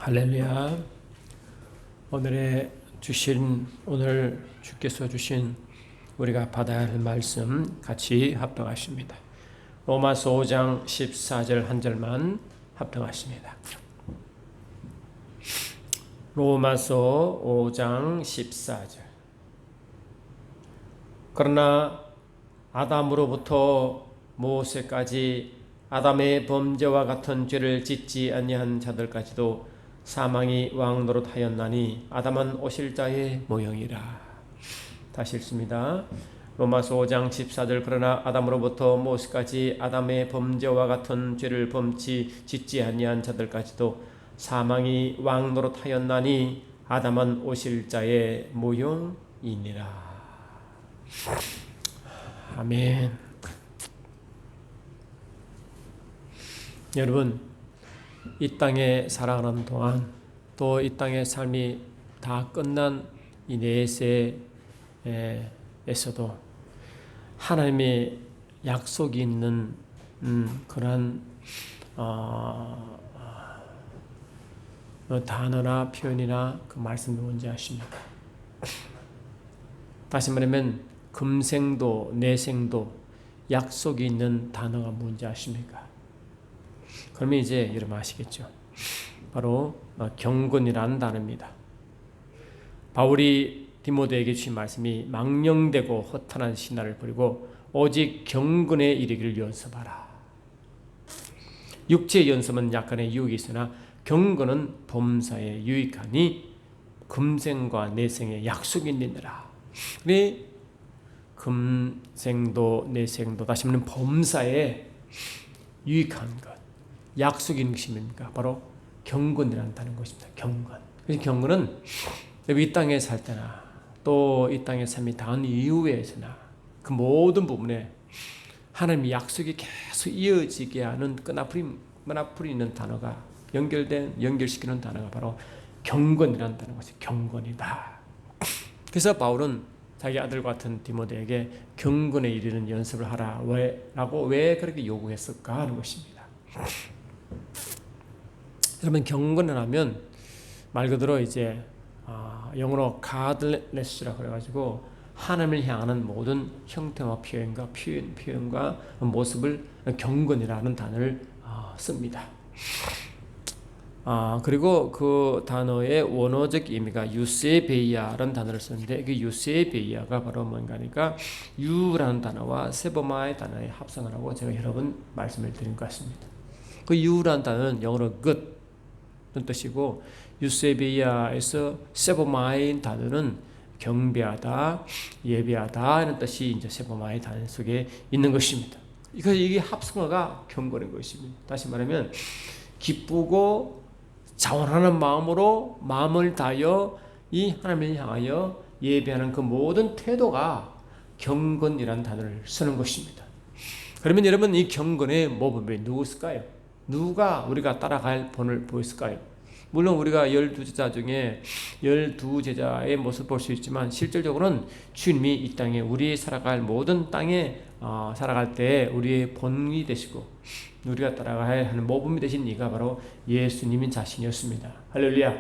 할렐루야. 오늘 주께서 주신 우리가 받아야 할 말씀 같이 합독하십니다. 로마서 5장 14절 한 절만 합독하십니다. 로마서 5장 14절. 그러나 아담으로부터 모세까지 아담의 범죄와 같은 죄를 짓지 아니한 자들까지도 사망이 왕노릇하였나니 아담은 오실 자의 모형이라. 다시 읽습니다. 로마서 5장 14절. 그러나 아담으로부터 모세까지 아담의 범죄와 같은 죄를 짓지 아니한 자들까지도 사망이 왕노릇하였나니 아담은 오실 자의 모형이니라. 아멘. 여러분, 이 땅에 살아가는 동안 또 이 땅의 삶이 다 끝난 이 내세에서도 하나님의 약속이 있는 그런 단어나 표현이나 그 말씀이 뭔지 아십니까? 다시 말하면 금생도 내생도 약속이 있는 단어가 뭔지 아십니까? 그러면 이제 여러분 아시겠죠? 바로 경건이라는 단어입니다. 바울이 디모데에게 주신 말씀이 망령되고 허탄한 신화를 버리고 오직 경건에 이르기를 연습하라. 육체의 연습은 약간의 유익이 있으나 경건은 범사에 유익하니 금생과 내생에 약속이 있느니라. 그래, 금생도 내생도 다시 말하면 범사에 유익한 것, 약속이 있는 것이 뭡니까? 바로 경건이란다는 것입니다. 경건. 그래서 경건은 이 땅에 살 때나 또 이 땅의 삶이 닿은 이후에서나 그 모든 부분에 하나님의 약속이 계속 이어지게 하는 끈앞풀이 있는 단어가 연결시키는 단어가 바로 경건이라는 단어인 것이 경건이다. 그래서 바울은 자기 아들 같은 디모데에게 경건에 이르는 연습을 하라. 왜 그렇게 요구했을까 하는 것입니다. 여러분, 경건을 하면 말 그대로 이제 영어로 godless라고 그래가지고 하나님을 향하는 모든 형태와 표현과 모습을 경건이라는 단어를 씁니다. 그리고 그 단어의 원어적 의미가 유세베이아라는 단어를 쓰는데 그 유세베이아가 바로 뭔가 하니까 유라는 단어와 세보마의 단어의 합성을 하고 제가 여러 번 말씀을 드린 것 같습니다. 그 유라는 단어는 영어로 good 뜻이고 유세베이아에서 세보마의 단어는 경배하다, 예배하다 이런 뜻이 이제 세보마의 단어 속에 있는 것입니다. 그래서 이게 합성어가 경건인 것입니다. 다시 말하면 기쁘고 자원하는 마음으로 마음을 다하여 이 하나님을 향하여 예배하는 그 모든 태도가 경건이라는 단어를 쓰는 것입니다. 그러면 여러분, 이 경건의 모범이 누구일까요? 누가 우리가 따라갈 본을 보였을까요? 물론 우리가 12제자 중에 12제자의 모습을 볼 수 있지만 실질적으로는 주님이 이 땅에 우리 살아갈 모든 땅에 살아갈 때 우리의 본이 되시고 우리가 따라가야 하는 모범이 되신 이가 바로 예수님인 자신이었습니다. 할렐루야.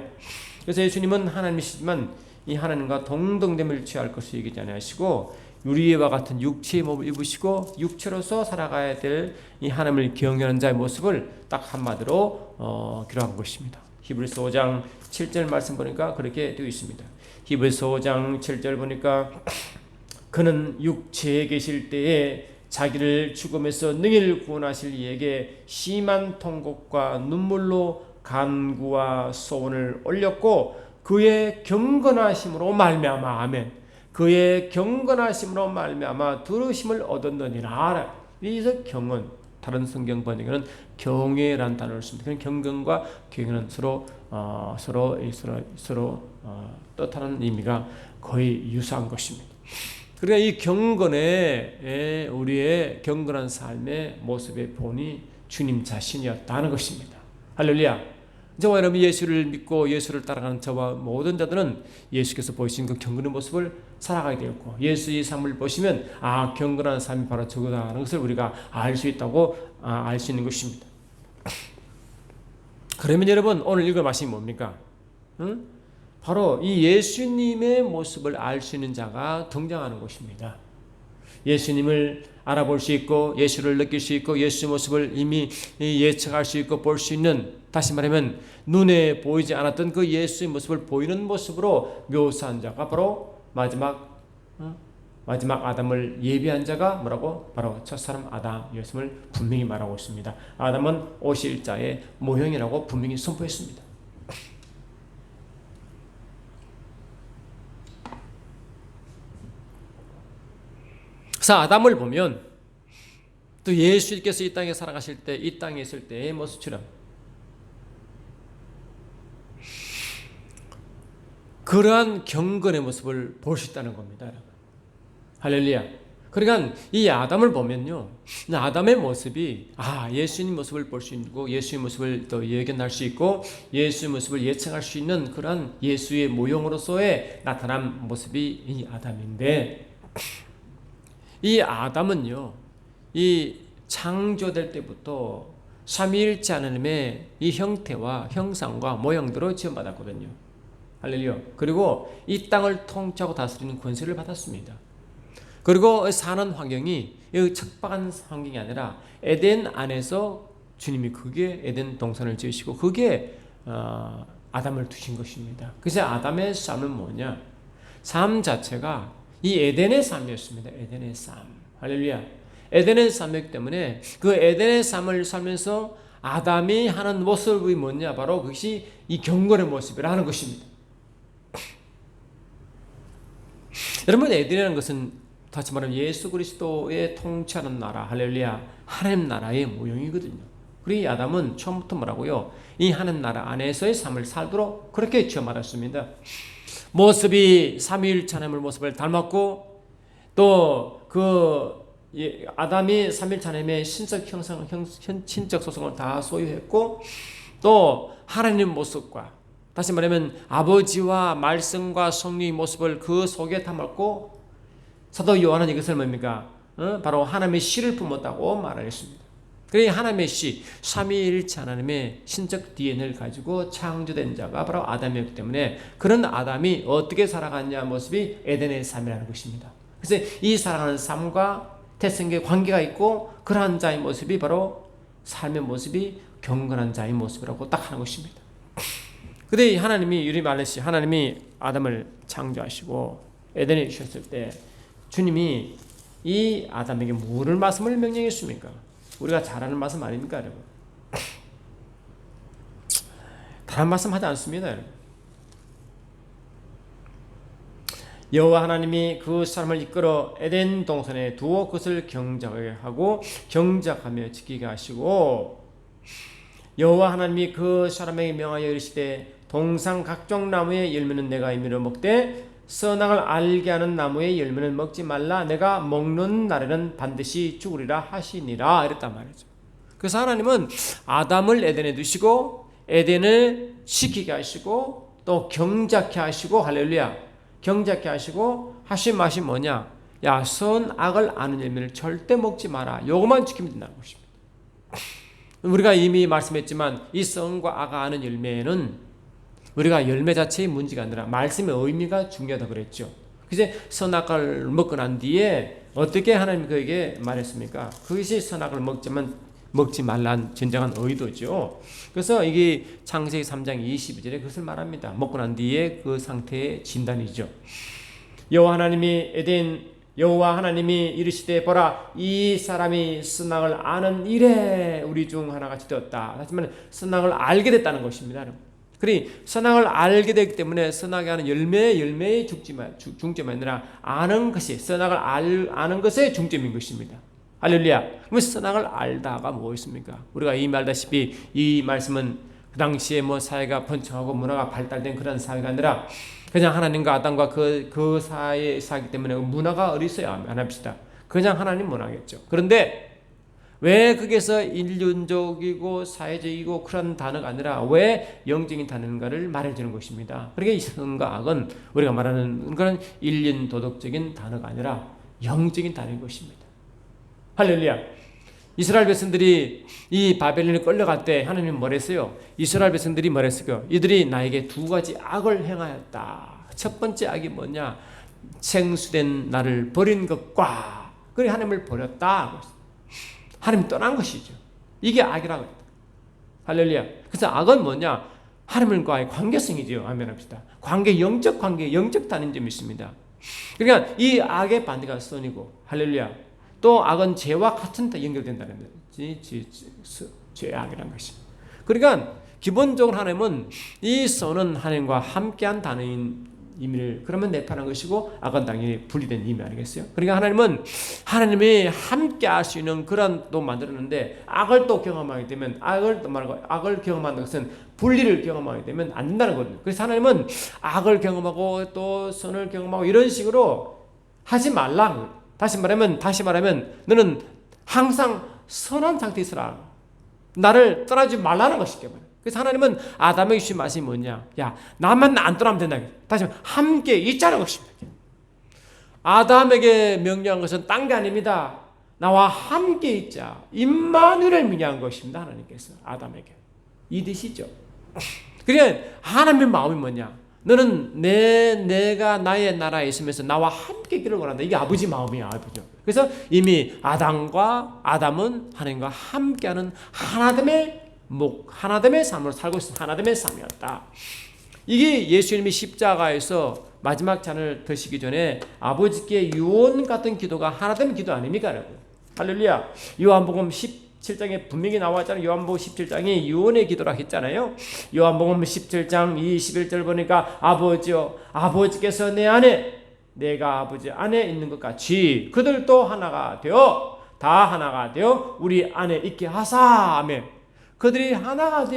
그래서 예수님은 하나님이시지만 이 하나님과 동등됨을 취할 것을 얘기하지 않으시고 우리와 같은 육체의 몸을 입으시고 육체로서 살아가야 될 이 하나님을 경외하는 자의 모습을 딱 한마디로 기록한 것입니다. 히브리서 5장 7절 말씀 보니까 그렇게 되어 있습니다. 히브리서 5장 7절 보니까 그는 육체에 계실 때에 자기를 죽음에서 능히 구원하실 이에게 심한 통곡과 눈물로 간구와 소원을 올렸고 그의 경건하심으로 말미암아 아멘. 그의 경건하심으로 말미암아 들으심을 얻었느니라. 여기서 경건, 다른 성경 번역에는 경외라는 단어를 씁니다. 경건과 경외는 서로 뜻하는 의미가 거의 유사한 것입니다. 그러니까 이 경건에 우리의 경건한 삶의 모습의 본이 주님 자신이었다는 것입니다. 할렐루야. 저와 여러분, 예수를 믿고 예수를 따라가는 저와 모든 자들은 예수께서 보이신 그 경건의 모습을 살아가게 되었고 예수의 삶을 보시면 경건한 삶이 바로 저거다 하는 것을 우리가 알 수 있다고 알 수 있는 것입니다. 그러면 여러분 오늘 읽을 말씀이 뭡니까? 응? 바로 이 예수님의 모습을 알 수 있는 자가 등장하는 것입니다. 예수님을 알아볼 수 있고 예수를 느낄 수 있고 예수의 모습을 이미 예측할 수 있고 볼 수 있는, 다시 말하면 눈에 보이지 않았던 그 예수의 모습을 보이는 모습으로 묘사한 자가 바로 마지막 아담을 예비한 자가 뭐라고? 바로 첫사람 아담이었음을 분명히 말하고 있습니다. 아담은 오실 자의 모형이라고 분명히 선포했습니다. 그래서 아담을 보면 또 예수님께서 이 땅에 살아가실 때, 이 땅에 있을 때의 모습처럼 그러한 경건의 모습을 볼 수 있다는 겁니다, 여러분. 할렐루야. 그러니까 이 아담을 보면요, 아담의 모습이 예수님 모습을 볼 수 있고 예수의 모습을 또 예견할 수 있고 예수의 모습을 예측할 수 있는 그러한 예수의 모형으로서의 나타난 모습이 이 아담인데, 이 아담은요, 이 창조될 때부터 삼위일체 하나님의 이 형태와 형상과 모양대로 지음받았거든요. 할렐루야. 그리고 이 땅을 통치하고 다스리는 권세를 받았습니다. 그리고 사는 환경이 척박한 환경이 아니라 에덴 안에서 주님이 그게 에덴 동산을 지으시고 그게 아담을 두신 것입니다. 그래서 아담의 삶은 뭐냐? 삶 자체가 이 에덴의 삶이었습니다. 에덴의 삶. 할렐루야. 에덴의 삶이기 때문에 그 에덴의 삶을 살면서 아담이 하는 모습이 뭐냐? 바로 그것이 이 경건의 모습이라는 것입니다. 여러분, 에덴이라는 것은 다시 말하면 예수 그리스도의 통치하는 나라, 할렐루야, 하나님 나라의 모형이거든요. 그리고 이 아담은 처음부터 뭐라고요? 이 하나님 나라 안에서의 삶을 살도록 그렇게 지어받았습니다. 모습이 삼위일체 하나님의 모습을 닮았고, 또 아담이 삼위일체 하나님의 신적 형상, 신적 소성을 다 소유했고, 또 하나님 모습과, 다시 말하면 아버지와 말씀과 성령의 모습을 그 속에 담았고, 사도 요한은 이것을 뭡니까? 바로 하나님의 씨를 품었다고 말하였습니다. 그래서 하나님의 씨, 삼위일체 하나님의 신적 DNA를 가지고 창조된 자가 바로 아담이었기 때문에 그런 아담이 어떻게 살아갔냐 모습이 에덴의 삶이라는 것입니다. 그래서 이 살아가는 삶과 태생의 관계가 있고, 그러한 자의 모습이 바로 삶의 모습이 경건한 자의 모습이라고 딱 하는 것입니다. 근데 하나님이 유리 말레시 하나님이 아담을 창조하시고 에덴에 주셨을 때 주님이 이 아담에게 무엇을 말씀을 명령했습니까? 우리가 잘 아는 말씀 아닙니까, 여러분? 다른 말씀 하지 않습니다, 여러분. 여호와 하나님이 그 사람을 이끌어 에덴 동산에 두어 그것을 경작하게 하고 경작하며 지키게 하시고, 여호와 하나님이 그 사람에게 명하여 이르시되 동산 각종 나무의 열매는 내가 임의로 먹되 선악을 알게 하는 나무의 열매는 먹지 말라. 내가 먹는 날에는 반드시 죽으리라 하시니라. 이랬단 말이죠. 그래서 하나님은 아담을 에덴에 두시고 에덴을 지키게 하시고 또 경작케 하시고, 할렐루야, 경작케 하시고 하신 말이 뭐냐? 야, 선악을 아는 열매를 절대 먹지 마라. 요것만 지키면 된다는 것입니다. 우리가 이미 말씀했지만 이 선과 악을 아는 열매는 우리가 열매 자체의 문제가 아니라 말씀의 의미가 중요하다고 그랬죠. 그래서 선악을 먹고 난 뒤에 어떻게 하나님이 그에게 말했습니까? 그것이 선악을 먹지 말란 진정한 의도죠. 그래서 이게 창세기 3장 22절에 그것을 말합니다. 먹고 난 뒤에 그 상태의 진단이죠. 여호와 하나님이 이르시되 보라, 이 사람이 선악을 아는 이래 우리 중 하나같이 되었다. 하지만 선악을 알게 됐다는 것입니다. 그리 선악을 알게 되기 때문에 선악에 하는 열매의 중점이 아니라 아는 것이, 선악을 아는 것의 중점인 것입니다. 할렐루야. 그럼 선악을 알다가 뭐였습니까? 우리가 이미 알다시피 이 말씀은 그 당시에 사회가 번창하고 문화가 발달된 그런 사회가 아니라 그냥 하나님과 아담과 그 사이에 살기 때문에 문화가 어디서야 안 합시다. 그냥 하나님 문화겠죠. 그런데 왜 거기서 인륜적이고 사회적이고 그런 단어가 아니라 왜 영적인 단어인가를 말해주는 것입니다. 그러니까 이 선과 악은 우리가 말하는 그런 인륜 도덕적인 단어가 아니라 영적인 단어인 것입니다. 할렐루야. 이스라엘 백성들이 이 바벨론에 끌려갈 때 하나님은 뭐랬어요? 이스라엘 백성들이 뭐랬어요? 이들이 나에게 두 가지 악을 행하였다. 첫 번째 악이 뭐냐? 생수된 나를 버린 것과 그래 하나님을 버렸다. 하나님 떠난 것이죠. 이게 악이라고 했다. 할렐루야. 그래서 악은 뭐냐? 하나님과의 관계성이죠. 아멘 합시다. 관계, 영적 관계, 영적다는 점이 있습니다. 그러니까 이 악의 반대가 선이고, 할렐루야. 또 악은 죄와 같은 데 연결된다는 거지. 죄악이라는 것이. 그러니까 기본적으로 하나님은 이 선은 하나님과 함께한 단어인 의미를 그러면 내포하는 것이고, 악은 당연히 분리된 의미 아니겠어요? 그러니까 하나님은 하나님이 함께 할 수 있는 그런 또 만들었는데, 악을 또 경험하게 되면 악을 경험하는 것은 분리를 경험하게 되면 안 된다는 거거든요. 그래서 하나님은 악을 경험하고 또 선을 경험하고 이런 식으로 하지 말라. 다시 말하면 너는 항상 선한 상태에 있으라. 나를 떠나지 말라는 것이기 때문에. 그래서 하나님은 아담에게 주신 말씀이 뭐냐? 야, 나만 안 떠나면 된다. 다시 말하면 함께 있자는 것입니다. 아담에게 명령한 것은 딴 게 아닙니다. 나와 함께 있자. 임마누엘을 명령한 것입니다. 하나님께서 아담에게. 이 뜻이죠. 그러니까 하나님의 마음이 뭐냐? 너는 내가 나의 나라에 있으면서 나와 함께 있기를 원한다. 이게 아버지 마음이야, 아버지. 그래서 이미 아담은 하나님과 함께하는 하나됨의 삶으로 살고 있는 하나됨의 삶이었다. 이게 예수님이 십자가에서 마지막 잔을 드시기 전에 아버지께 유언 같은 기도가 하나됨 기도 아닙니까, 여러분? 할렐루야. 요한복음 17장에 분명히 나왔잖아요. 요한복음 17장이 유언의 기도라 했잖아요. 요한복음 17장 21절 보니까 아버지여, 아버지께서 내 안에 내가 아버지 안에 있는 것 같이 그들도 하나가 되어 우리 안에 있게 하사. 아멘. 그들이 하나가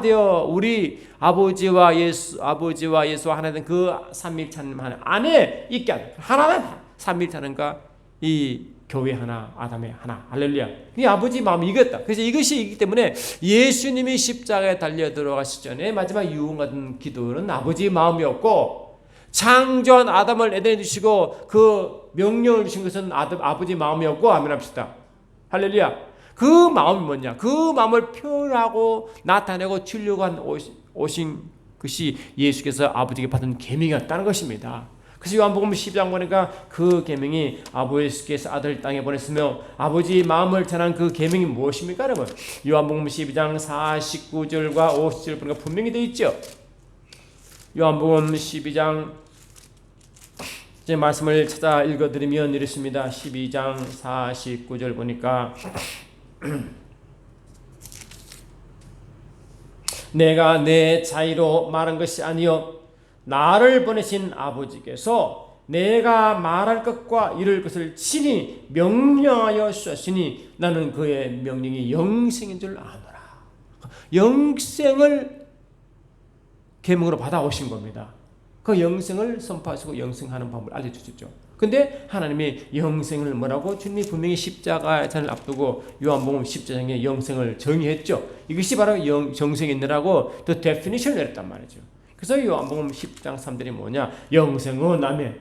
되어 우리 아버지와 예수와 하나된 그 삼위일체하나님 안에 있게 하는 하나는 삼위일체하나님과 이 교회 하나, 아담의 하나. 할렐루야. 이 아버지 마음이 이겼다. 그래서 이것이 있기 때문에 예수님이 십자가에 달려 들어가시기 전에 마지막 유언 같은 기도는 아버지의 마음이었고, 창조한 아담을 에덴에 두시고 그 명령을 주신 것은 아버지의 마음이었고, 아멘 합시다. 할렐루야. 그 마음이 뭐냐? 그 마음을 표현하고 나타내고 주려고 오신 것이 예수께서 아버지께 받은 계명이었다는 것입니다. 그래서 요한복음 12장 보니까 그 계명이 아버지께서 아들을 땅에 보냈으며 아버지의 마음을 전한 그 계명이 무엇입니까, 여러분? 요한복음 12장 49절과 50절 보니까 분명히 되어 있죠. 요한복음 12장 제 말씀을 찾아 읽어드리면 이렇습니다. 12장 49절 보니까 내가 내 자의로 말한 것이 아니요 나를 보내신 아버지께서 내가 말할 것과 이룰 것을 친히 명령하여 주셨으니 나는 그의 명령이 영생인 줄 아노라. 영생을 계명으로 받아오신 겁니다. 그 영생을 선포하시고 영생하는 방법을 알려주셨죠. 근데 하나님이 영생을 뭐라고? 주님이 분명히 십자가 잔을 앞두고 요한복음 10장에 영생을 정의했죠. 이것이 바로 정생이라고 the definition을 내렸단 말이죠. 그래서 요한복음 10장 3절이 뭐냐? 영생은 아멘.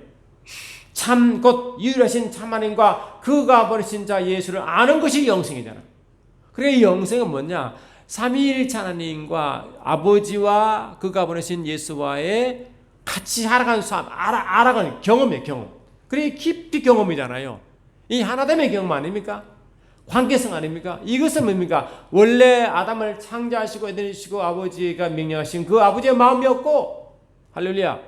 참 곧 유일하신 참 하나님과 그가 보내신 자 예수를 아는 것이 영생이잖아. 그래 영생은 뭐냐? 삼위일체 하나님과 아버지와 그가 보내신 예수와의 같이 살아가는 삶, 알아가는 경험이에요, 경험. 그래 깊이 경험이잖아요. 이 하나됨의 경험 아닙니까? 관계성 아닙니까? 이것은 뭡니까? 원래 아담을 창조하시고 에덴에 주시고 아버지가 명령하신 그 아버지의 마음이었고, 할렐루야.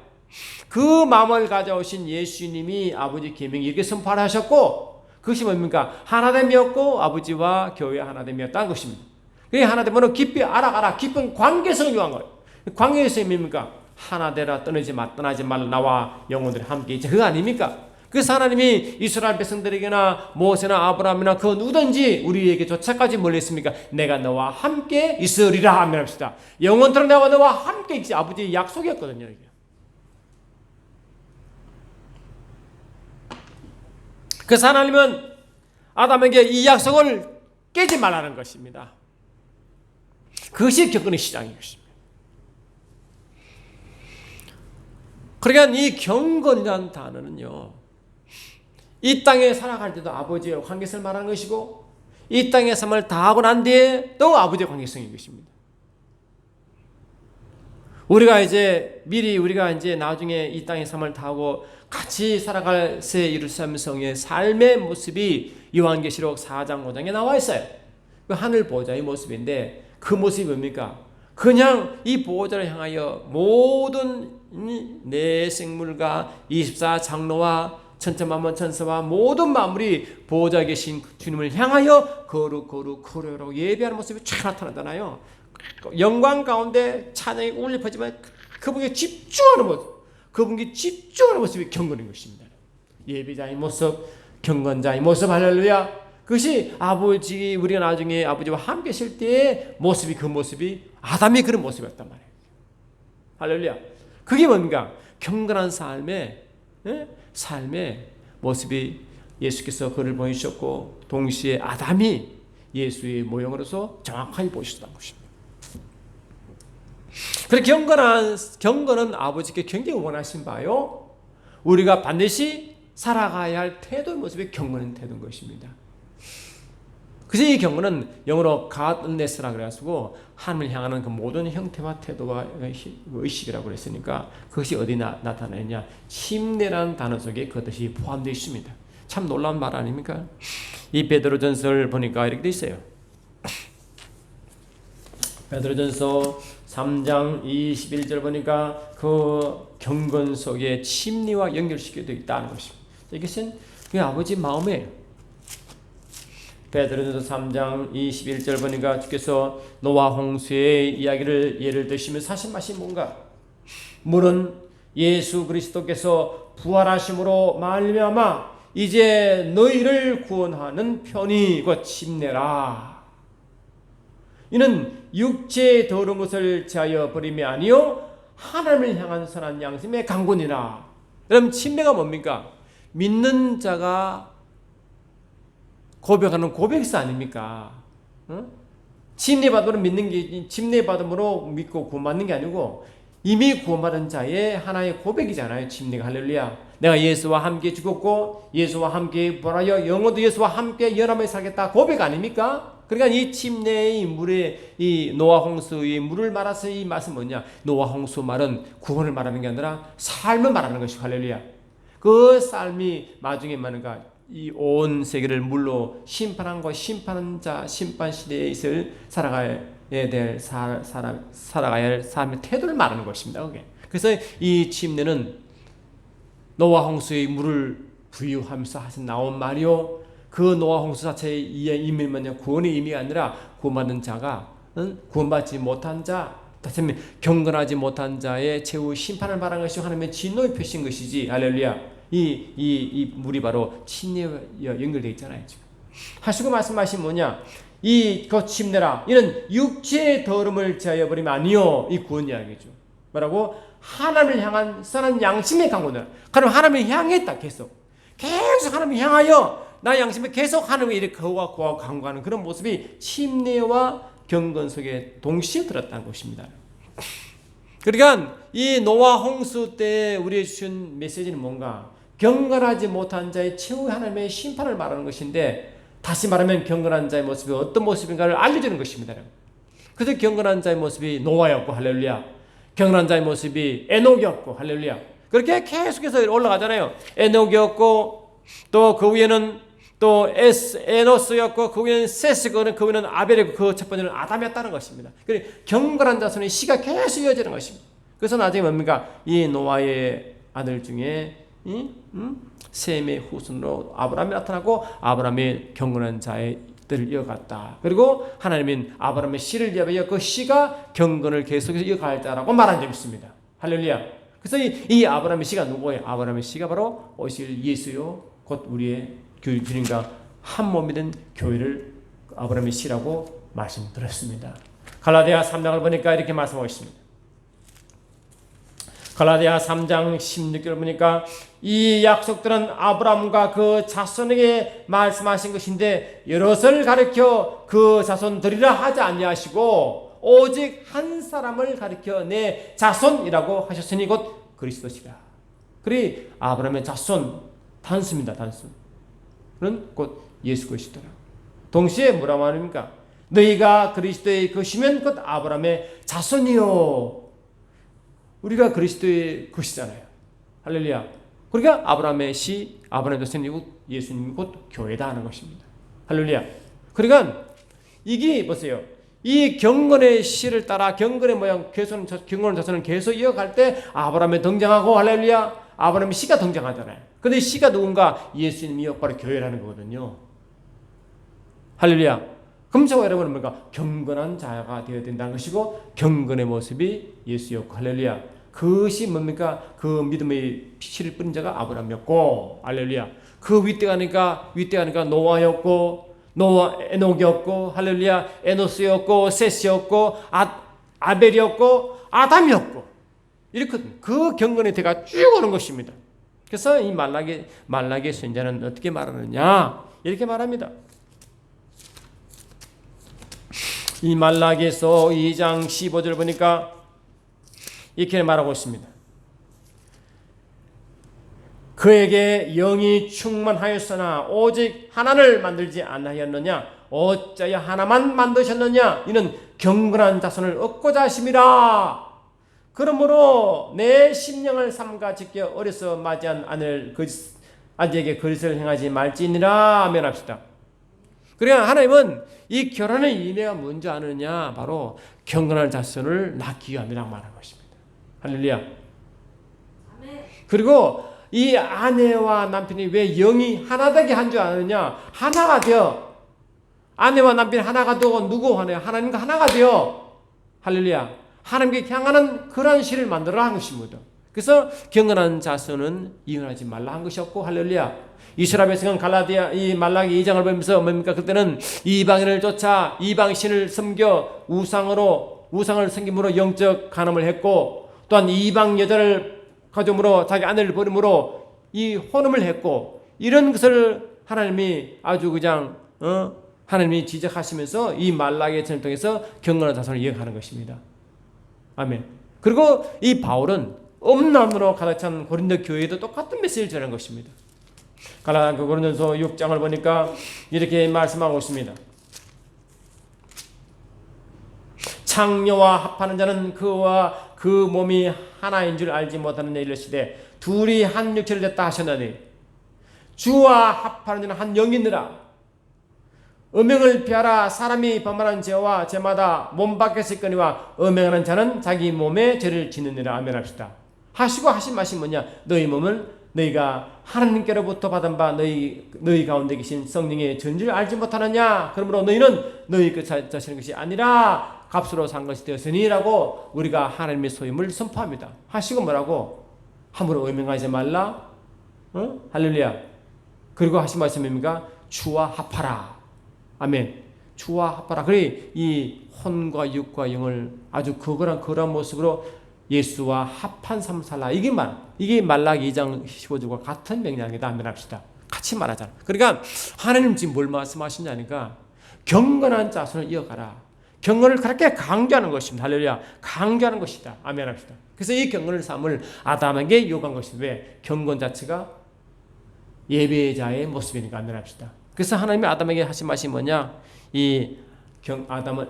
그 마음을 가져오신 예수님이 아버지 계명 이렇게 선포를 하셨고, 그것이 뭡니까? 하나됨이었고 아버지와 교회 하나됨이었다는 것입니다. 그게 하나됨은 깊이 알아가라. 깊은 관계성을 요한 거예요. 관계성이 뭡니까? 하나되라. 떠나지 말라. 나와 영혼들이 함께 있자. 그거 아닙니까? 그래서 하나님이 이스라엘 백성들에게나 모세나 아브라함이나 그 누구든지 우리에게 조차까지 뭘로 했습니까? 내가 너와 함께 있으리라 하면 합시다. 영원토록 내가 너와 함께 있지. 아버지의 약속이었거든요. 이게. 그래서 하나님은 아담에게 이 약속을 깨지 말라는 것입니다. 그것이 겪는 시작인 것입니다. 그러니까 이 경건이라는 단어는요, 이 땅에 살아갈 때도 아버지의 관계성을 말하는 것이고, 이 땅의 삶을 다 하고 난 뒤에 또 아버지의 관계성인 것입니다. 우리가 이제 나중에 이 땅의 삶을 다 하고 같이 살아갈 새 예루살렘 성의 삶의 모습이 요한계시록 4장 5장에 나와 있어요. 그 하늘 보호자의 모습인데 그 모습이 뭡니까? 그냥 이 보호자를 향하여 모든 내 생물과 24장로와 천천만번 천사와 모든 만물이 보호자 계신 주님을 향하여 거룩하고 예배하는 모습이 쫙 나타나잖아요. 영광 가운데 찬양이 울려 퍼지만 그분께 집중하는 모습이 경건인 것입니다. 예배자의 모습, 경건자의 모습, 할렐루야. 그것이 우리가 나중에 아버지와 함께 있을 때의 모습이, 그 모습이 아담이 그런 모습이었단 말이에요. 할렐루야. 그게 뭔가 경건한 삶의 모습이 예수께서 그를 보여주셨고 동시에 아담이 예수의 모형으로서 정확하게 보여주셨다는 것입니다. 그래서 경건은 아버지께 굉장히 원하신 바요. 우리가 반드시 살아가야 할 태도의 모습이 경건한 태도인 것입니다. 그래서 이 경건은 영어로 godliness라 그래가지고 하나님을 향하는 그 모든 형태와 태도와 의식이라고 그랬으니까 그것이 어디 나타나느냐? 침례라는 단어 속에 그것이 포함되어 있습니다. 참 놀라운 말 아닙니까? 이 베드로전서를 보니까 이렇게 되어 있어요. 베드로전서 3장 21절 보니까 그 경건 속에 침례와 연결시켜 되어 있다는 것입니다. 이것은 그 아버지 마음이에요. 베드로전서 3장 21절 보니까 주께서 노아 홍수의 이야기를 예를 드시면 사실 맛이 뭔가? 물은 예수 그리스도께서 부활하심으로 말미암아 이제 너희를 구원하는 편이 곧 침례라. 이는 육체에 더러운 것을 제하여 버림이 아니요 하나님을 향한 선한 양심의 강군이라. 그럼 침례가 뭡니까? 믿는 자가 고백하는 고백사 아닙니까? 침례받음으로 믿고 구원받는 게 아니고 이미 구원받은 자의 하나의 고백이잖아요. 침례가. 할렐루야. 내가 예수와 함께 죽었고 예수와 함께 부활하여 영원도 예수와 함께 연합해 살겠다. 고백 아닙니까? 그러니까 이 침례의 물에 이 노아 홍수의 물을 말아서 이 말은 뭐냐? 노아 홍수 말은 구원을 말하는 게 아니라 삶을 말하는 것이고 할렐루야. 그 삶이 나중에 말인가? 이 온 세계를 물로 심판한 것, 심판 시대에 있을 살아가야 할 삶의 태도를 말하는 것입니다. 그게. 그래서 이 침례는 노아 홍수의 물을 부유하면서 나온 말이요. 그 노아 홍수 자체의 의미는 뭐냐? 구원의 의미가 아니라 구원받는 자가 구원받지 못한 자, 다시 말하면 경건하지 못한 자의 최후 심판을 말하는 것이 하나님의 진노의 표시인 것이지. 할렐루야. 이 물이 바로 침례와 연결되어 있잖아요. 지금. 하시고 말씀하신 뭐냐? 그 침례라. 이는 육체의 더러움을 제하여 버리면 아니요. 이 구원 이야기죠. 뭐라고? 하나님을 향한 선한 양심의 강구는. 그럼 하나님을 향했다. 계속 하나님을 향하여 나의 양심에 계속 하나님을 이렇게 거하고 강구하는 그런 모습이 침례와 경건 속에 동시에 들었다는 것입니다. 그러니까 이 노아 홍수 때 우리에게 주신 메시지는 뭔가? 경건하지 못한 자의 최후의 하나님의 심판을 말하는 것인데, 다시 말하면 경건한 자의 모습이 어떤 모습인가를 알려주는 것입니다. 그래서 경건한 자의 모습이 노아였고 할렐루야. 경건한 자의 모습이 에녹이었고 할렐루야. 그렇게 계속해서 올라가잖아요. 에녹이었고 또 그 위에는 또 에노스였고 그 위에는 세스고 그 위에는 아벨이고 그 첫 번째는 아담이었다는 것입니다. 그래서 경건한 자손의 시가 계속 이어지는 것입니다. 그래서 나중에 뭡니까? 이 노아의 아들 중에 셈의 후손으로 아브라함이 나타나고 아브라함이 경건한 자들을 이어갔다. 그리고 하나님은 아브라함의 씨를 이어가여 그 씨가 경건을 계속해서 이어갈 자라고 말한 적이 있습니다. 할렐루야. 그래서 이 아브라함의 씨가 누구예요? 아브라함의 씨가 바로 오실 예수요. 곧 우리의 주님과 한 몸이 된 교회를 아브라함의 씨라고 말씀드렸습니다. 갈라디아 3장을 보니까 이렇게 말씀하고 있습니다. 갈라디아 3장 16절 보니까 이 약속들은 아브라함과 그 자손에게 말씀하신 것인데 여럿을 가리켜 그 자손들이라 하지 아니하시고 오직 한 사람을 가리켜 내 자손이라고 하셨으니 곧 그리스도시라. 그리 아브라함의 자손 단수입니다. 단수. 그는 곧 예수 그리스도라. 동시에 뭐라 말입니까? 너희가 그리스도의 것이면 곧 아브라함의 자손이요. 우리가 그리스도의 것이잖아요. 할렐루야. 그러니까 아브라함의 씨, 아브라함의 자손이고 예수님 곧 교회다 하는 것입니다. 할렐루야. 그러니까 이게 보세요. 이 경건의 씨를 따라 경건의 모양, 경건의 자손을 계속 이어갈 때 아브라함이 등장하고 할렐루야. 아브라함의 씨가 등장하잖아요. 근데 씨가 누군가? 예수님이 바로 교회라는 거거든요. 할렐루야. 그럼 저와 여러분은 뭔가 경건한 자가 되어야 된다는 것이고 경건의 모습이 예수였고 할렐루야. 그것이 뭡니까? 그 믿음의 씨를 뿌린 자가 아브라함이었고 할렐루야. 그 윗대가니까 노아였고 에녹이었고 할렐루야. 에노스였고 셋이었고 아벨이었고 아담이었고 이렇게 그 경건의 대가 쭉 오는 것입니다. 그래서 이 말라기 선지자는 어떻게 말하느냐 이렇게 말합니다. 이 말라기에서 2장 15절 보니까 이렇게 말하고 있습니다. 그에게 영이 충만하였으나 오직 하나를 만들지 아니하였느냐? 어찌하여 하나만 만드셨느냐? 이는 경건한 자손을 얻고자 하심이라. 그러므로 내 심령을 삼가 지켜 어려서 맞이한 아내에게 거짓을 행하지 말지니라. 아멘합시다. 그러니까 하나님은 이 결혼의 의미가 뭔지 아느냐? 바로 경건한 자손을 낳기 위함이라고 말하는 것입니다. 할렐루야. 그리고 이 아내와 남편이 왜 영이 하나 되게 한 줄 아느냐? 하나가 되어 아내와 남편이 하나가 되고 누구 하나요? 하나님과 하나가 되어 할렐루야. 하나님께 향하는 그런 씨를 만들어 한 것입니다. 그래서 경건한 자손은 이혼하지 말라 한 것이었고 할렐루야. 이스라엘 백성은 갈라디아 이 말라기 2장을 보면서 뭡니까? 그때는 이방인을 쫓아 이방신을 섬겨 우상을 섬김으로 영적 간음을 했고 또한 이방 여자를 가져옴으로 자기 아내를 버림으로 이 혼음을 했고 이런 것을 하나님이 아주 그냥 하나님이 지적하시면서 이 말라기의 전을 통해서 경건한 자손을 이어가는 것입니다. 아멘. 그리고 이 바울은 음란으로 가득 찬 고린도 교회에도 똑같은 메시지를 전하는 것입니다. 고린도서 6장을 보니까 이렇게 말씀하고 있습니다. 창녀와 합하는 자는 그와 그 몸이 하나인 줄 알지 못하느냐 이르시되 둘이 한 육체를 됐다 하셨나니 주와 합하는 자는 한 영이니라. 음행을 피하라. 사람이 범하는 죄와 죄마다 몸 밖에서 있거니와 음행하는 자는 자기 몸에 죄를 짓느니라. 아멘합시다. 하시고 하신 말씀이 뭐냐? 너희 몸을 너희가 하나님께로부터 받은 바 너희 가운데 계신 성령의 전지를 알지 못하느냐? 그러므로 너희는 너희 그 자신의 것이 아니라 값으로 산 것이 되었으니라고 우리가 하나님의 소임을 선포합니다. 하시고 뭐라고? 함부로 음행하지 말라. 할렐루야. 그리고 하신 말씀입니까? 주와 합하라. 아멘. 주와 합하라. 그래 이 혼과 육과 영을 아주 거룩한 모습으로 예수와 합한 삶을 살라. 이게 말라기 2장 15절과 같은 명령이다. 아멘합시다. 같이 말하잖아. 그러니까 하나님 지금 뭘 말씀하시냐니까 경건한 자손을 이어가라. 경건을 그렇게 강조하는 것입니다. 할렐루야. 강조하는 것이다. 아멘합시다. 그래서 이 경건을 삶을 아담에게 요구한 것입니다. 왜? 경건 자체가 예배자의 모습이니까. 아멘합시다. 그래서 하나님이 아담에게 하신 말씀이 뭐냐? 아담은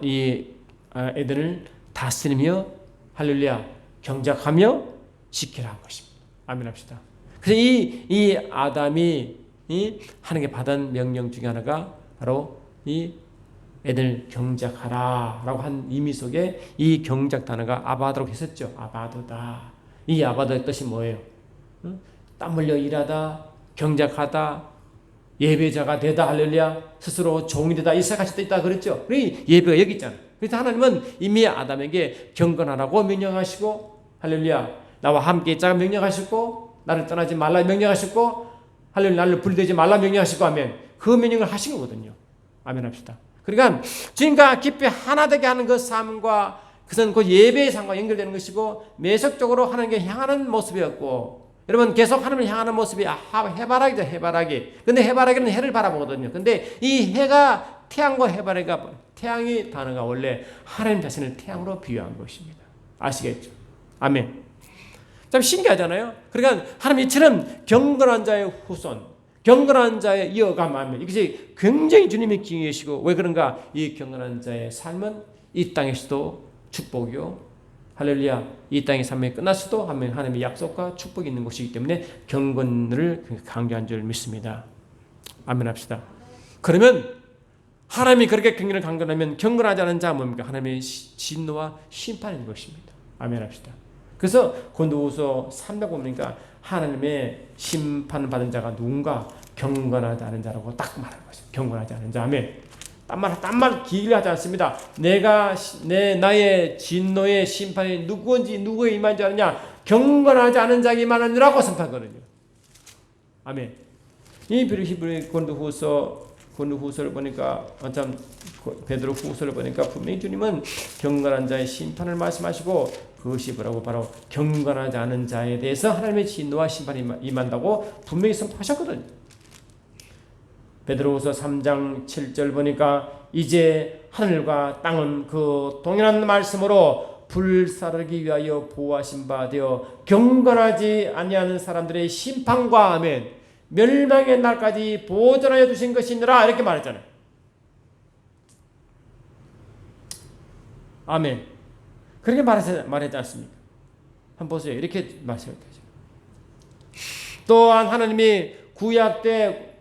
애들을 다스리며 할렐루야 경작하며 지키라 한 것입니다. 아멘합시다. 그래서 이 아담이 하나님께 받은 명령 중에 하나가 바로 이 애들 경작하라라고 한 의미 속에 이 경작 단어가 아바드라고 했었죠. 아바드다. 이 아바드의 뜻이 뭐예요? 땀 흘려 일하다, 경작하다, 예배자가 되다, 할렐루야, 스스로 종이 되다, 이사같이 되다 그랬죠. 예배가 여기 있잖아요. 그래서 하나님은 이미 아담에게 경건하라고 명령하시고, 할렐루야, 나와 함께 있자가 명령하셨고, 나를 떠나지 말라 명령하셨고, 할렐루야, 나를 불대지 말라 명령하시고 하면 그 명령을 하신 거거든요. 아멘 합시다. 그러니까 주님과 깊이 하나 되게 하는 그 삶과 그것은 그 예배의 삶과 연결되는 것이고 매석적으로 하나님께 향하는 모습이었고, 여러분 계속 하나님을 향하는 모습이 해바라기죠. 해바라기. 근데 해바라기는 해를 바라보거든요. 근데 이 해가 태양과 해바라기가 태양의 단어가 원래 하나님 자신을 태양으로 비유한 것입니다. 아시겠죠? 아멘. 참 신기하잖아요. 그러니까 하나님 이처럼 경건한 자의 후손, 경건한 자의 이어감하면 이것이 굉장히 주님이 기여하시고 왜 그런가? 이 경건한 자의 삶은 이 땅에서도 축복이요. 할렐루야. 이 땅의 삶이 끝났어도 하나님의 약속과 축복이 있는 곳이기 때문에 경건을 강조한 줄 믿습니다. 아멘 합시다. 그러면 하나님이 그렇게 경건을 강조하면 경건하지 않은 자는 뭡니까? 하나님의 진노와 심판인 것입니다. 아멘 합시다. 그래서 고린도후서 300 보니까 하나님의 심판을 받은 자가 누군가? 경건하지 않은 자라고 딱 말하는 것입니다. 경건하지 않은 자. 아멘. 딴말 길게 하지 않습니다. 나의 진노의 심판이 누구에 임한지 아느냐? 경건하지 않은 자에게 임하느니라고 선포하거든요. 아멘. 이 히브리 고린도후서를 보니까 참 베드로 후서를 보니까 분명히 주님은 경건한 자의 심판을 말씀하시고 그것이 뭐라고 바로 경건하지 않은 자에 대해서 하나님의 진노와 심판이 임한다고 분명히 선포하셨거든요. 베드로후서 3장 7절 보니까 이제 하늘과 땅은 그 동일한 말씀으로 불사르기 위하여 보호하신 바 되어 경건하지 아니하는 사람들의 심판과 아멘 멸망의 날까지 보존하여 두신 것이니라 이렇게 말했잖아요. 아멘. 그렇게 말했지 않습니까? 한번 보세요. 이렇게 말씀하죠. 또한 하나님이 구약 때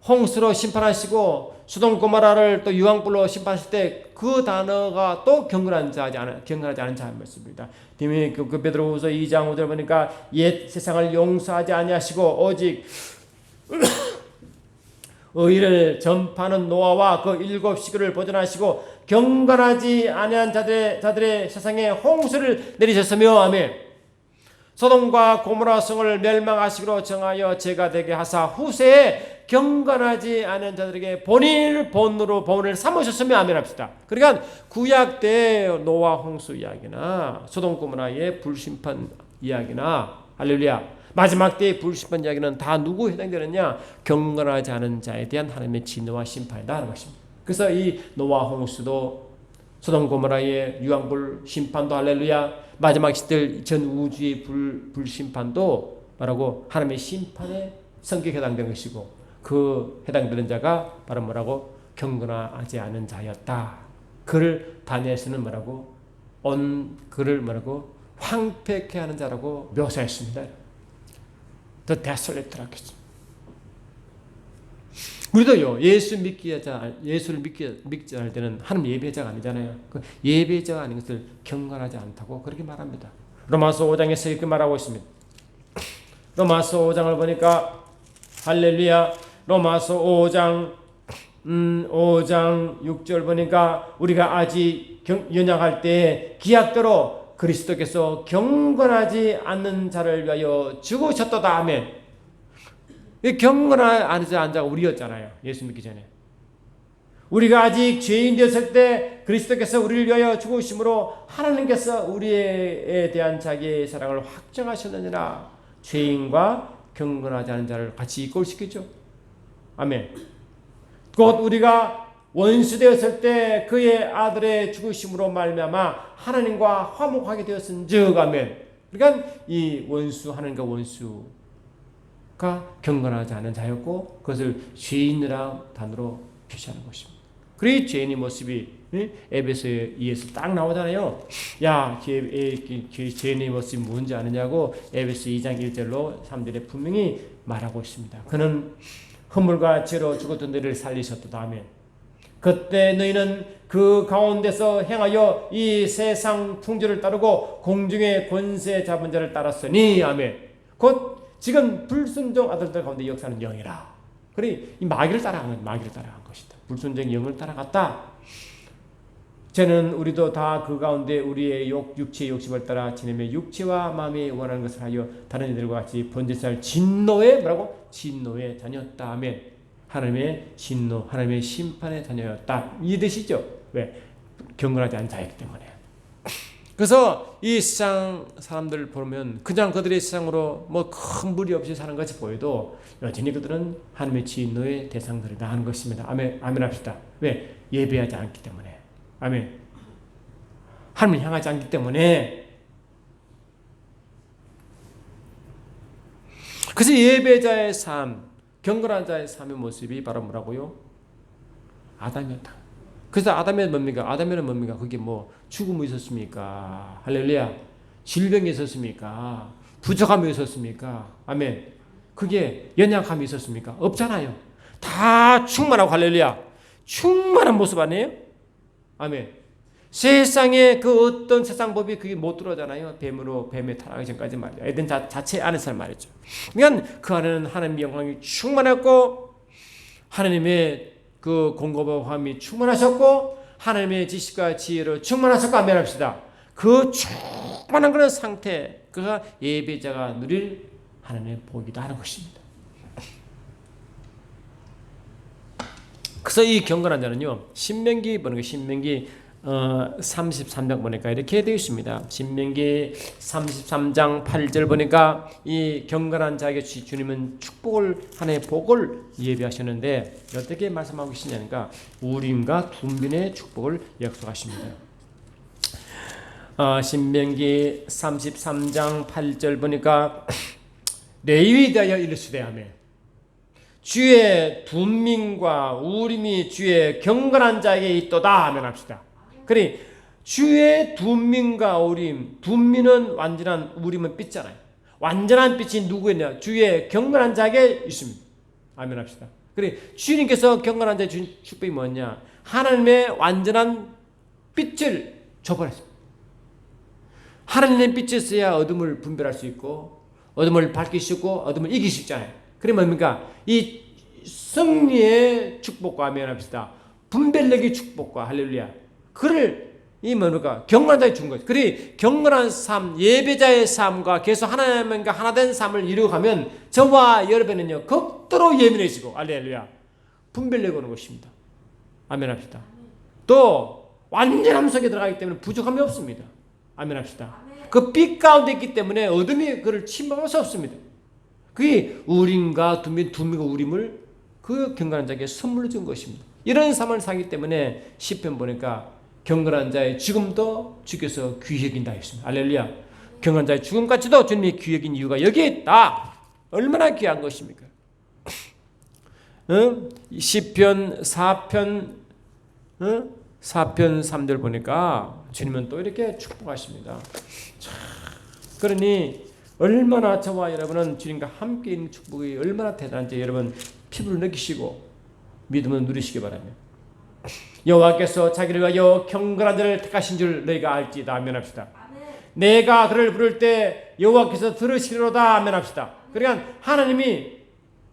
홍수로 심판하시고 소돔 고모라를 또 유황불로 심판하실 때 그 단어가 또 경건하지 않은 자의 말씀입니다. 그 베드로후서 2장 5절 보니까 옛 세상을 용서하지 아니하시고 오직 의를 전파하는 노아와 그 7시기를 보존하시고 경건하지 아니한 자들의 세상에 홍수를 내리셨으며 아멘. 소돔과 고모라 성을 멸망하시기로 정하여 죄가 되게 하사 후세에 경건하지 않은 자들에게 본을 삼으셨으며 아멘 합시다. 그러니까 구약 때 노아 홍수 이야기나 소돔 고모라의 불심판 이야기나 할렐루야 마지막 때의 불심판 이야기는 다 누구에 해당되느냐? 경건하지 않은 자에 대한 하나님의 진노와 심판이다 하는 것입니다. 그래서 이 노아 홍수도 소돔 고모라의 유황불 심판도 할렐루야 마지막 시대 전 우주의 불심판도 말하고 하나님의 심판에 성격에 해당된 것이고 그 해당되는 자가 바로 뭐라고? 경건하지 않은 자였다. 그를 다니엘서는 뭐라고? 그를 뭐라고? 황폐케 하는 자라고 묘사했습니다. The desolate라고 했습니다. 우리도요, 예수를 믿지 않을 때는 하나님 예배자가 아니잖아요. 그 예배자가 아닌 것을 경건하지 않다고 그렇게 말합니다. 로마서 5장에서 이렇게 말하고 있습니다. 로마서 5장을 보니까 할렐루야 로마서 5장 6절 보니까 우리가 아직 연약할 때 기약대로 그리스도께서 경건하지 않는 자를 위하여 죽으셨도다 아멘. 경건하지 않은 자가 우리였잖아요. 예수 믿기 전에. 우리가 아직 죄인 되었을 때 그리스도께서 우리를 위하여 죽으심으로 하나님께서 우리에 대한 자기의 사랑을 확정하셨느니라. 죄인과 경건하지 않은 자를 같이 이꼴시키죠. 아멘. 곧 우리가 원수 되었을 때 그의 아들의 죽으심으로 말미암아 하나님과 화목하게 되었은즉 아멘. 그러니까 이 원수 하나님과 원수가 경건하지 않은 자였고 그것을 죄인이라 단어로 표시하는 것입니다. 그리고 죄인의 모습이 에베소 2에서 딱 나오잖아요. 야, 죄인의 모습이 뭔지 아느냐고 에베소 2장 1절로 3절에 분명히 말하고 있습니다. 그는 허물과 죄로 죽었던 너희를 살리셨도다. 아멘. 그때 너희는 그 가운데서 행하여 이 세상 풍조를 따르고 공중의 권세 잡은 자를 따랐으니 아멘. 곧 지금 불순종 아들들 가운데 역사는 영이라. 그래 이 마귀를 따라간 것이다. 불순종 영을 따라갔다. 저는 우리도 다 그 가운데 우리의 육체의 욕심을 따라 지내며 육체와 마음이 원하는 것을 하여 다른 이들과 같이 번제살 진노의 뭐라고? 진노의 자녀였다. 아멘. 하나님의 진노, 하나님의 심판의 자녀였다. 이해되시죠? 왜? 경건하지 않은 자이기 때문에. 그래서 이 세상 사람들 보면 그냥 그들의 세상으로 뭐 큰 무리 없이 사는 것이 보여도 여전히 그들은 하나님의 진노의 대상들이다 하는 것입니다. 아멘, 아멘 합시다. 왜? 예배하지 않기 때문에. 아멘. 하나님을 향하지 않기 때문에. 그래서 예배자의 삶, 경건한 자의 삶의 모습이 바로 뭐라고요? 아담이었다. 그래서 아담에는 뭡니까? 아담에는 뭡니까? 그게 뭐 죽음이 있었습니까? 할렐루야. 질병이 있었습니까? 부족함이 있었습니까? 아멘. 그게 연약함이 있었습니까? 없잖아요. 다 충만하고 할렐루야. 충만한 모습 아니에요? 아멘. 세상에 그 어떤 세상 법이 그게 못 들어오잖아요. 뱀에 타락하기 전까지 말이죠. 에덴 자체 안에서 말이죠. 그러니까 그 안에는 하나님의 영광이 충만했고 하나님의 그 공급함이 충만하셨고 하나님의 지식과 지혜로 충만하셨고 아멘 합시다. 그 충만한 그런 상태 그가 예배자가 누릴 하나님의 복이다 하는 것입니다. 그래서 이 경건한 자는요. 신명기 보는 거 신명기 33장 보니까 이렇게 되어 있습니다. 신명기 33장 8절 보니까 이 경건한 자에게 주님은 축복을 하나의 복을 예비하셨는데 어떻게 말씀하고 계시냐니까 우림과 둠빈의 축복을 약속하십니다. 신명기 33장 8절 보니까 레위에 대하여 이르시되 아멘. 주의 둠민과 우림이 주의 경건한 자에게 있도다 하면 합시다. 그러니 주의 둠민과 우림, 둠민은 완전한, 우림은 빛잖아요. 완전한 빛이 누구였냐? 주의 경건한 자에게 있습니다. 아멘 합시다. 그러니 주님께서 경건한 자의 주신 축복이 뭐냐? 하나님의 완전한 빛을 줘버렸습니다. 하나님의 빛이 있어야 어둠을 분별할 수 있고 어둠을 밝힐 수 있고 어둠을 이길 수 있잖아요. 그게 뭡니까? 이 승리의 축복과 아멘 합시다. 분별력의 축복과 할렐루야. 그를 이 뭡니까? 경건한 자에 준 거죠. 그리 경건한 삶, 예배자의 삶과 계속 하나님과 하나된 삶을 이루어가면 저와 여러분은요 극도로 예민해지고 할렐루야. 분별력이 오는 것입니다. 아멘 합시다. 또 완전함 속에 들어가기 때문에 부족함이 없습니다. 아멘 합시다. 그 빛 가운데 있기 때문에 어둠이 그를 침범할 수 없습니다. 그게 우림과 둠민과 우림을 그 경건한 자에게 선물로 준 것입니다. 이런 삶을 살기 때문에 시편 보니까 경건한 자의 죽음도 주께서 귀히 여긴다 했습니다. 할렐루야. 경건한 자의 죽음까지도 주님이 귀히 여긴 이유가 여기에 있다. 얼마나 귀한 것입니까? 시편 4편 3절 보니까 주님은 또 이렇게 축복하십니다. 그러니 얼마나 저와 여러분은 주님과 함께 있는 축복이 얼마나 대단한지 여러분 피부로 느끼시고 믿음을 누리시기 바랍니다. 여호와께서 자기를 위하여 경건한 자를 택하신 줄 너희가 알지다. 아멘 합시다. 내가 그를 부를 때 여호와께서 들으시리로다. 아멘 합시다. 그러니까 하나님이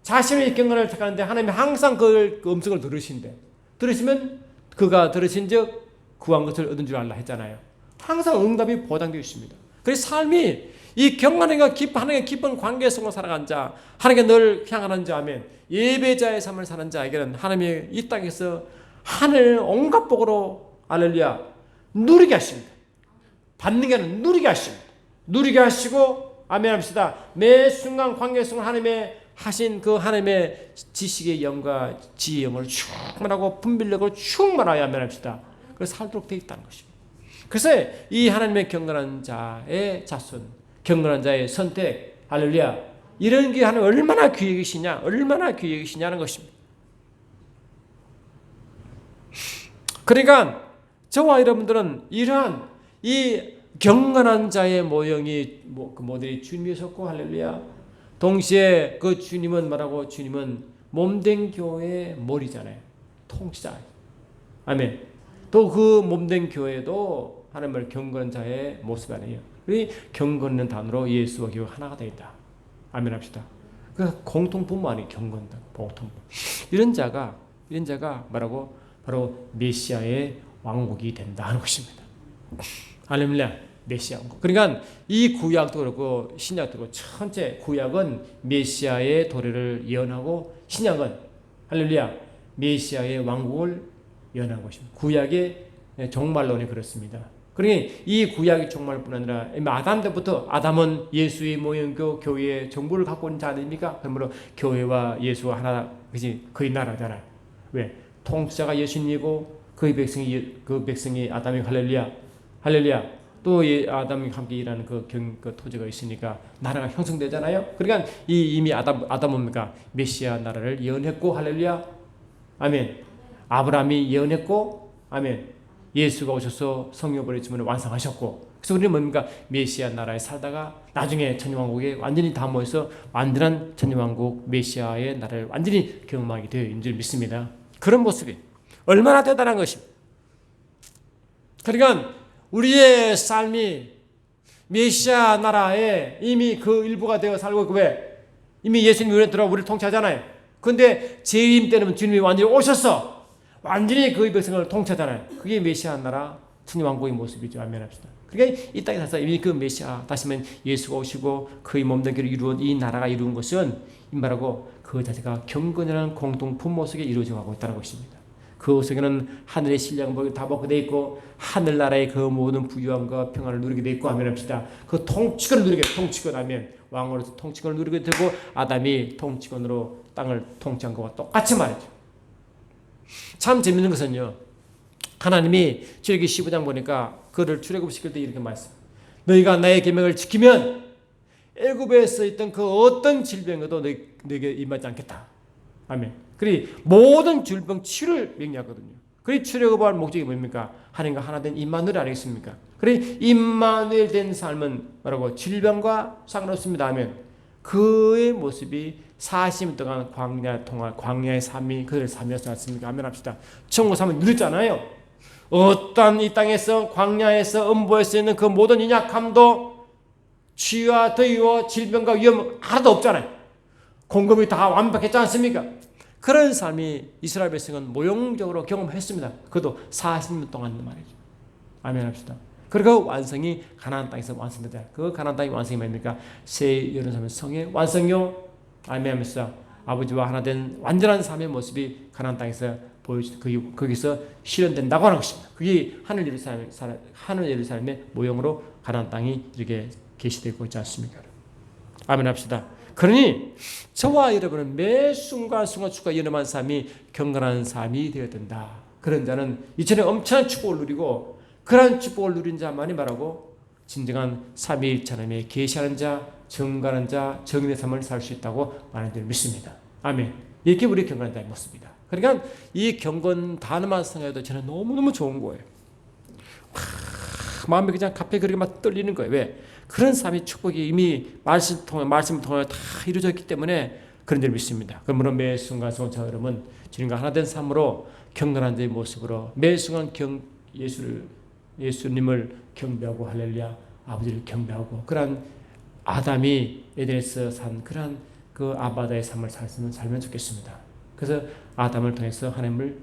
자신의 경건을 택하는데 하나님이 항상 그 음성을 들으신대. 들으시면 그가 들으신즉 구한 것을 얻은 줄 알라 했잖아요. 항상 응답이 보장되어 있습니다. 그래서 삶이 이 경건함과 하나님의 깊은 관계성으로 살아간 자, 하나님께 늘 향하는 자, 아멘. 예배자의 삶을 사는 자에게는 하나님이 이 땅에서 하늘 온갖 복으로 할렐루야 누리게 하십니다. 받는 게 아니라 누리게 하십니다. 누리게 하시고 아멘 합시다. 매 순간 관계성을 하나님의 하신 그 하나님의 지식의 영과 지혜의 영을 충만하고 분별력을 충만하여 아멘 합시다. 그래서 살도록 되어 있다는 것입니다. 그래서 이 하나님의 경건한 자의 자손, 경건한 자의 선택, 할렐루야, 이런 게 하나님 얼마나 귀히 여기시냐, 얼마나 귀히 여기시냐는 것입니다. 그러니까 저와 여러분들은 이러한 이 경건한 자의 모형이 그 모델이 주님이셨고 할렐루야. 동시에 그 주님은 뭐라고? 주님은 몸된 교회의 머리잖아요. 통치자. 아멘. 또 그 몸된 교회도 하나님을 경건한 자의 모습 아니에요. 우리 경건은 단어로 예수와 교회가 하나가 되어 있다. 아멘 합시다. 그 공통 분모 아니에요. 경건다. 보통. 이런 자가 뭐라고? 바로 메시아의 왕국이 된다 하는 것입니다. 할렐루야. 메시아 왕국. 그러니까 이 구약도 그렇고 신약도 그렇고 전체 구약은 메시아의 도래를 예언하고 신약은 할렐루야 메시아의 왕국을 예언한 것입니다. 구약의 종말론이 그렇습니다. 그러니 이 구약의 종말뿐 아니라 아담 때부터 아담은 예수의 모형교 교회의 정보를 갖고 있는 자 아닙니까? 그러므로 교회와 예수가 하나 그지 거의 나라잖아요. 왜? 통치자가 예수님이고 그 백성이 아담이 할렐루야. 할렐루야. 또 아담이 함께 일하는 그 토지가 있으니까 나라가 형성되잖아요. 그러니까 이미 아담 뭡니까? 메시아 나라를 예언했고, 할렐루야, 아멘. 아브라함이 예언했고, 아멘. 예수가 오셔서 성령 버리심을 완성하셨고, 그래서 우리는 뭡니까? 메시아 나라에 살다가 나중에 천년왕국에 완전히 다 모여서 완전한 천년왕국 메시아의 나라를 완전히 경험하게 되어 있는 줄 믿습니다. 그런 모습이 얼마나 대단한 것입니다. 그러니까 우리의 삶이 메시아 나라에 이미 그 일부가 되어 살고 있고, 왜? 이미 예수님이 우리에 들어와 우리를 통치하잖아요. 그런데 재림 때는 주님이 완전히 오셨어. 완전히 그 백성을 통치하잖아요. 그게 메시아 나라 천년왕국의 모습이죠. 아멘 합시다. 그러니까 이 땅에 사서 이미 그 메시아, 다시 말하면 예수가 오시고 그의 몸된 길을 이루은 이 나라가 이루은 것은 이 말하고 그 자체가 경건이라는 공동 분모 속에 이루어져 가고 있다는 것입니다. 그 속에는 하늘의 신령복이 다 먹게 돼 있고, 하늘나라의 그 모든 부유함과 평안을 누리게 돼 있고, 아멘 합시다. 그 통치권을 누리게, 통치권, 아멘. 왕으로서 통치권을 누리게 되고, 아담이 통치권으로 땅을 통치한 것과 똑같이 말이죠. 참 재밌는 것은요, 하나님이 출애굽기 15장 보니까 그를 출애굽시킬 때 이렇게 말씀. 너희가 나의 계명을 지키면 애굽에서 있던 그 어떤 질병에도 너에게 임하지 않겠다. 아멘. 그리 모든 질병 치료를 명령하거든요. 그리 출애굽할 목적이 뭡니까? 하나님과 하나 된 임마누엘 아니겠습니까? 그리 임마누엘 된 삶은 뭐라고? 질병과 상관없습니다. 아멘. 그의 모습이 40년 동안 광야의 삶이 그들의 삶이었지 않습니까? 아멘 합시다. 천국 삶을 누렸잖아요. 어떤 이 땅에서 광야에서 음보할 수 있는 그 모든 연약함도 취와 더위와 질병과 위험 하나도 없잖아요. 공급이 다 완벽했지 않습니까? 그런 삶이 이스라엘 백성은 모형적으로 경험했습니다. 그것도 40년 동안 말이죠. 아멘 합시다. 그리고 완성이 가나안 땅에서 완성되다. 그 가나안 땅의 완성이 뭡니까? 새 예루살렘 성의 완성요. 아멘 하면서 아버지와 하나 된 완전한 삶의 모습이 가나안 땅에서 거기서 실현된다고 하는 것입니다. 그게 하늘 예루살렘의 모형으로 가나안 땅이 이렇게 계시되고 있지 않습니까? 아멘 합시다. 그러니 저와 여러분은 매 순간순간 축과 연음한 삶이 경건한 삶이 되어야 된다. 그런 자는 이전에 엄청난 축복을 누리고, 그러한 축복을 누린 자만이 말하고 진정한 삼위일체 하나님의 계시하는 자, 정갈한 자, 정인의 삶을 살 수 있다고 말하는 줄 믿습니다. 아멘. 이렇게 우리 경건한 자의 모습이다. 그러니까 이 경건 단어만 생각해도 저는 너무너무 좋은 거예요. 마음이 그냥 갑자기 그렇게 막 떨리는 거예요. 왜? 그런 삶의 축복이 이미 말씀을 통해 다 이루어져 있기 때문에 그런 줄 믿습니다. 그러므로 매 순간순간 저 여러분 주님과 하나 된 삶으로 경건한 자의 모습으로 매 순간 예수님을 경배하고, 할렐루야, 아버지를 경배하고, 그런 아담이 에덴에서 산 그런 그 아바다의 삶을 살면 좋겠습니다. 그래서 아담을 통해서 하나님을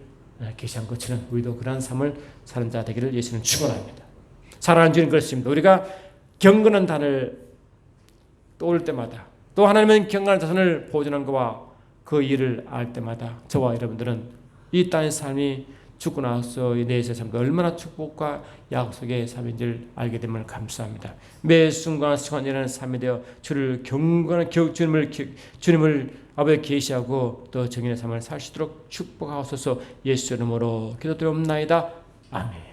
계시한 것처럼 우리도 그런 삶을 사는 자 되기를 예수는 축원합니다. 사랑하는 주님, 그렇습니다. 우리가 경건한 단을 떠올 때마다, 또 하나님은 경건한 자손을 보존한 것과 그 일을 알 때마다 저와 여러분들은 이 땅의 삶이 죽고 나서 내세의 삶과 얼마나 축복과 약속의 삶인지를 알게 됨을 감사합니다. 매 순간순간 일어나는 삶에 대해 주를 경건한 주님을 아버지 계시하고 또 정인의 삶을 살 수 있도록 축복하옵소서. 예수 이름으로 기도드리옵나이다. 아멘.